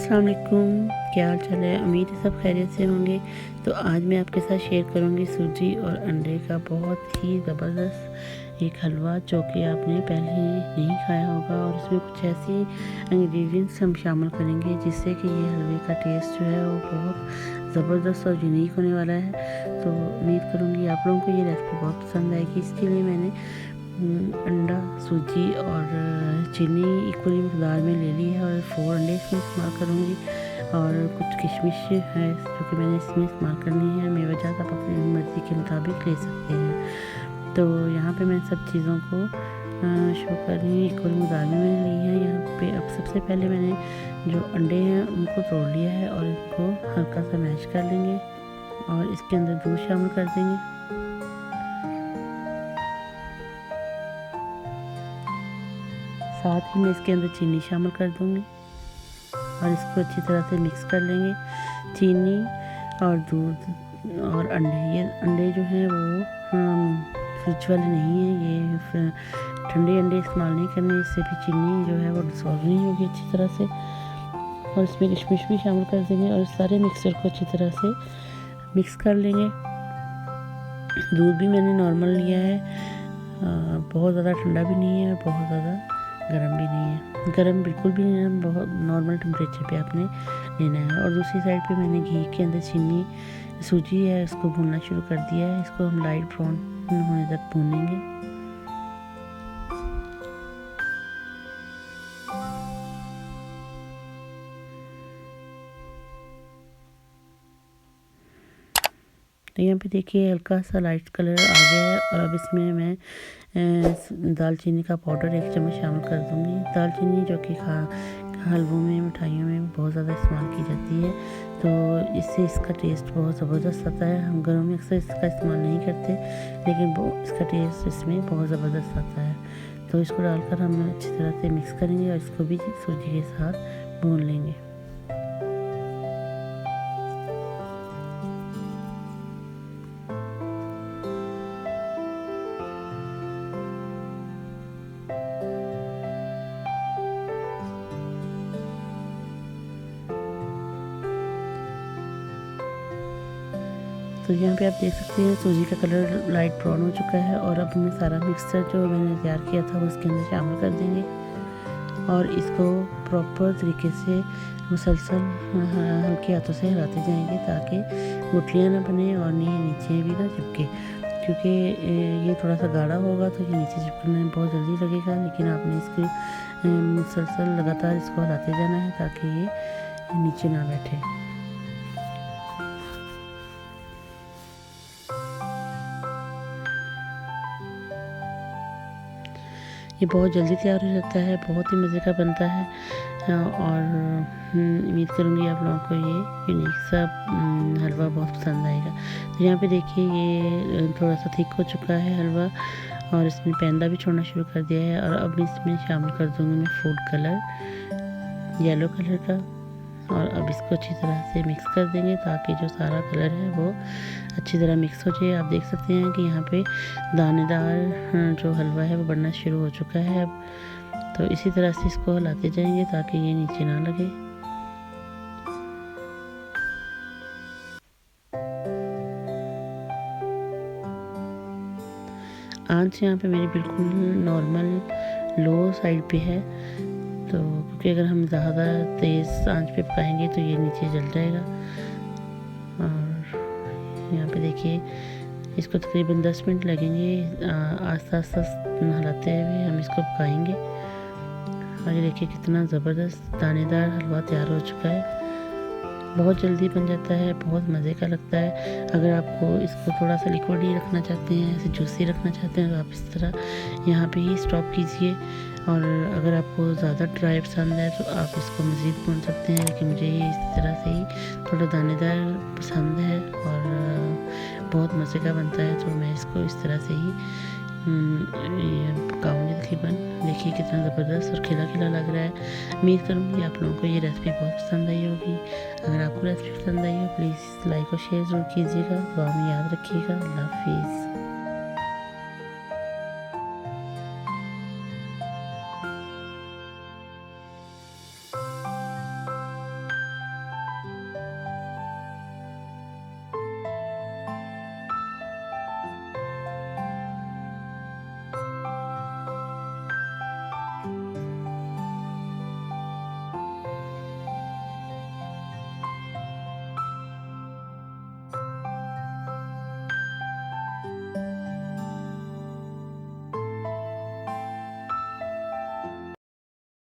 अस्सलाम वालेकुम, क्या हाल चाल है। उम्मीद है सब खैरियत से होंगे। तो आज मैं आपके साथ शेयर करूंगी सूजी और अंडे का बहुत ही ज़बरदस्त एक हलवा जो कि आपने पहले नहीं खाया होगा। और इसमें कुछ ऐसी इंग्रेडिएंट्स हम शामिल करेंगे जिससे कि ये हलवे का टेस्ट जो है वो बहुत ज़बरदस्त और यूनिक होने वाला है। तो उम्मीद करूँगी आप लोगों को ये रेसिपी बहुत पसंद आएगी। इसके लिए मैंने अंडा, सूजी और चीनी इक्वली मकदार में ले ली है और 4 अंडे इसमें इस्तेमाल करूँगी। और कुछ किशमिश है जो कि मैंने इसमें इस्तेमाल करनी है। मेवाजात आप अपनी मर्ज़ी के मुताबिक ले सकते हैं। तो यहाँ पे मैं सब चीज़ों को शो कर रही हूँ, इक्वल मकदार में मैंने ली है। यहाँ पे अब सबसे पहले मैंने जो अंडे हैं उनको तोड़ लिया है और इनको हल्का सा मैश कर लेंगे और इसके अंदर दूध शामिल कर देंगे। साथ ही मैं इसके अंदर चीनी शामिल कर दूंगी और इसको अच्छी तरह से मिक्स कर लेंगे। चीनी और दूध और अंडे, ये अंडे जो हैं वो फ्रिज वाले नहीं हैं, ये ठंडे अंडे इस्तेमाल नहीं करने, इससे भी चीनी जो है वो डिसॉल्व नहीं होगी अच्छी तरह से। और इसमें किशमिश भी शामिल कर देंगे और इस सारे मिक्सचर को अच्छी तरह से मिक्स कर लेंगे। दूध भी मैंने नॉर्मल लिया है, बहुत ज़्यादा ठंडा भी नहीं है, बहुत ज़्यादा गर्म भी नहीं है। गर्म बिल्कुल भी नहीं है, बहुत नॉर्मल टेम्परेचर पे आपने लेना है। और दूसरी साइड पे मैंने घी के अंदर सूजी है इसको भूनना शुरू कर दिया है। इसको हम लाइट ब्राउन होने तक भूनेंगे। तो यहाँ पे देखिए हल्का सा लाइट कलर आ गया है और अब इसमें मैं दालचीनी का पाउडर 1 चम्मच शामिल कर दूँगी। दालचीनी जो कि हलवों में, मिठाइयों में बहुत ज़्यादा इस्तेमाल की जाती है, तो इससे इसका टेस्ट बहुत ज़बरदस्त आता है। हम घरों में अक्सर इसका इस्तेमाल नहीं करते, लेकिन वो इसका टेस्ट इसमें बहुत ज़बरदस्त आता है। तो इसको डालकर हम अच्छी तरह से मिक्स करेंगे और इसको भी सूजी के साथ भून लेंगे। तो यहाँ पे आप देख सकते हैं सूजी का कलर लाइट ब्राउन हो चुका है और अब मैं सारा मिक्सचर जो मैंने तैयार किया था वो इसके अंदर शामिल कर देंगे और इसको प्रॉपर तरीके से मुसलसल हल्के हाथों से हिलाते जाएंगे ताकि गुठलियाँ ना बने और नीचे भी ना चिपके। क्योंकि ये थोड़ा सा गाढ़ा होगा तो ये नीचे चिपकने में बहुत जल्दी लगेगा, लेकिन आपने इसके मुसलसल लगातार इसको हिलाते जाना है ताकि ये नीचे ना बैठे। ये बहुत जल्दी तैयार हो जाता है, बहुत ही मज़े का बनता है और उम्मीद करूँगी आप लोगों को ये यूनिक सा हलवा बहुत पसंद आएगा। तो यहाँ पे देखिए ये थोड़ा सा थिक हो चुका है हलवा और इसमें पेंदा भी छोड़ना शुरू कर दिया है। और अब इसमें शामिल कर दूँगी मैं फूड कलर येलो कलर का और अब इसको अच्छी तरह से मिक्स कर देंगे ताकि जो सारा कलर है वो अच्छी तरह मिक्स हो जाए। आप देख सकते हैं कि यहाँ पे दानेदार जो हलवा है वो बनना शुरू हो चुका है अब। तो इसी तरह से इसको हिलाते जाएंगे ताकि ये नीचे ना लगे। आंच यहाँ पे मेरी बिल्कुल नॉर्मल लो साइड पे है, तो क्योंकि अगर हम ज़्यादा तेज़ आंच पे पकाएंगे तो ये नीचे जल जाएगा। और यहाँ पे देखिए इसको तकरीबन 10 मिनट लगेंगे आस्ता आस्ता हिलाते हुए हम इसको पकाएंगे। और ये देखिए कितना ज़बरदस्त दानेदार हलवा तैयार हो चुका है, बहुत जल्दी बन जाता है, बहुत मज़े का लगता है। अगर आपको इसको थोड़ा सा लिक्विड ही रखना चाहते हैं, ऐसे जूसी रखना चाहते हैं तो आप इस तरह यहाँ पे ही स्टॉप कीजिए। और अगर आपको ज़्यादा ड्राई पसंद है तो आप इसको मज़ीद भून सकते हैं, लेकिन मुझे ये इस तरह से ही थोड़ा दानेदार पसंद है और बहुत मज़े का बनता है, तो मैं इसको इस तरह से ही पकाऊँगी तकरीबन। देखिए कितना ज़बरदस्त और खिला खिला लग रहा है। उम्मीद करूँगी आप लोगों को ये रेसिपी बहुत पसंद आई होगी। अगर आपको रेसिपी पसंद आई हो प्लीज़ लाइक और शेयर ज़रूर कीजिएगा। दुआ में याद रखिएगा। अल्लाह हाफिज़।